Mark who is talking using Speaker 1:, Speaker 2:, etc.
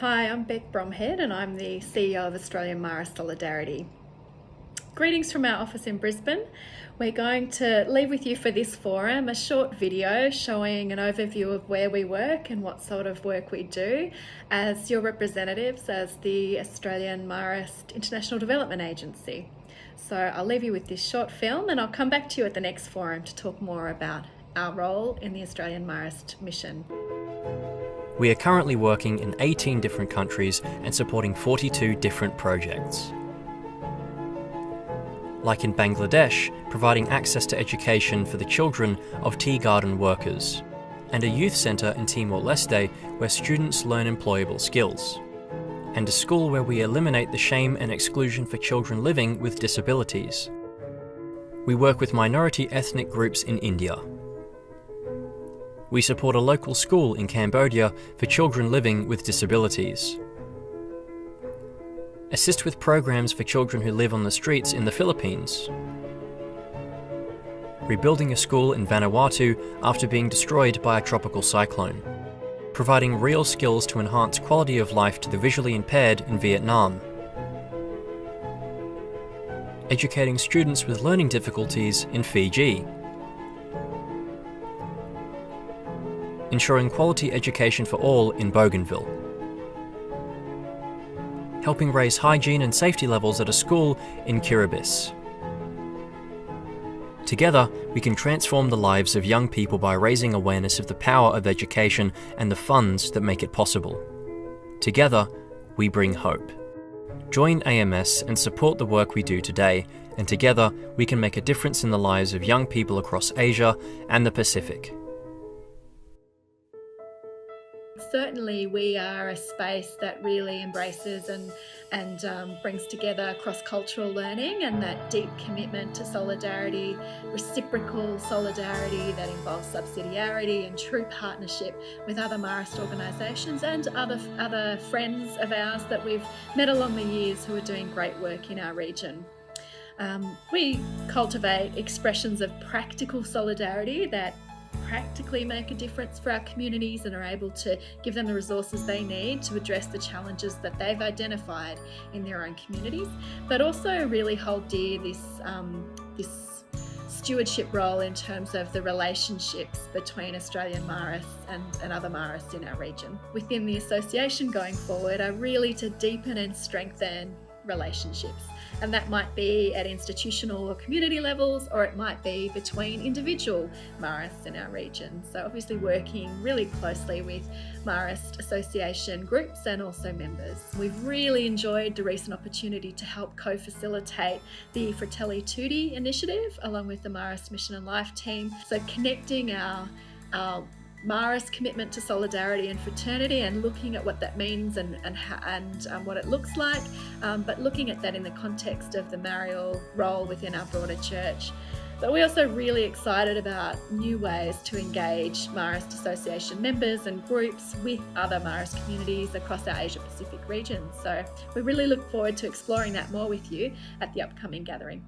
Speaker 1: Hi, I'm Beck Bromhead and I'm the CEO of Australian Marist Solidarity. Greetings from our office in Brisbane. We're going to leave with you for this forum a short video showing an overview of where we work and what sort of work we do as your representatives as the Australian Marist International Development Agency. So I'll leave you with this short film and I'll come back to you at the next forum to talk more about our role in the Australian Marist mission.
Speaker 2: We are currently working in 18 different countries and supporting 42 different projects. Like in Bangladesh, providing access to education for the children of tea garden workers, and a youth centre in Timor-Leste where students learn employable skills, and a school where we eliminate the shame and exclusion for children living with disabilities. We work with minority ethnic groups in India. We support a local school in Cambodia for children living with disabilities. Assist with programs for children who live on the streets in the Philippines. Rebuilding a school in Vanuatu after being destroyed by a tropical cyclone. Providing real skills to enhance quality of life to the visually impaired in Vietnam. Educating students with learning difficulties in Fiji. Ensuring quality education for all in Bougainville. Helping raise hygiene and safety levels at a school in Kiribati. Together, we can transform the lives of young people by raising awareness of the power of education and the funds that make it possible. Together, we bring hope. Join AMS and support the work we do today, and together we can make a difference in the lives of young people across Asia and the Pacific.
Speaker 1: Certainly we are a space that really embraces and brings together cross-cultural learning and that deep commitment to solidarity, reciprocal solidarity that involves subsidiarity and true partnership with other Marist organisations and other friends of ours that we've met along the years who are doing great work in our region. We cultivate expressions of practical solidarity that practically make a difference for our communities and are able to give them the resources they need to address the challenges that they've identified in their own communities, but also really hold dear this stewardship role in terms of the relationships between Australian Marists and other Marists in our region. Within the association going forward are really to deepen and strengthen relationships, and that might be at institutional or community levels, or it might be between individual Marists in our region. So obviously working really closely with Marist Association groups and also members. We've really enjoyed the recent opportunity to help co-facilitate the Fratelli Tutti initiative along with the Marist Mission and Life team. So connecting our Marist commitment to solidarity and fraternity and looking at what that means and what it looks like, but looking at that in the context of the Marial role within our broader church. But we're also really excited about new ways to engage Marist Association members and groups with other Marist communities across our Asia Pacific region. So we really look forward to exploring that more with you at the upcoming gathering.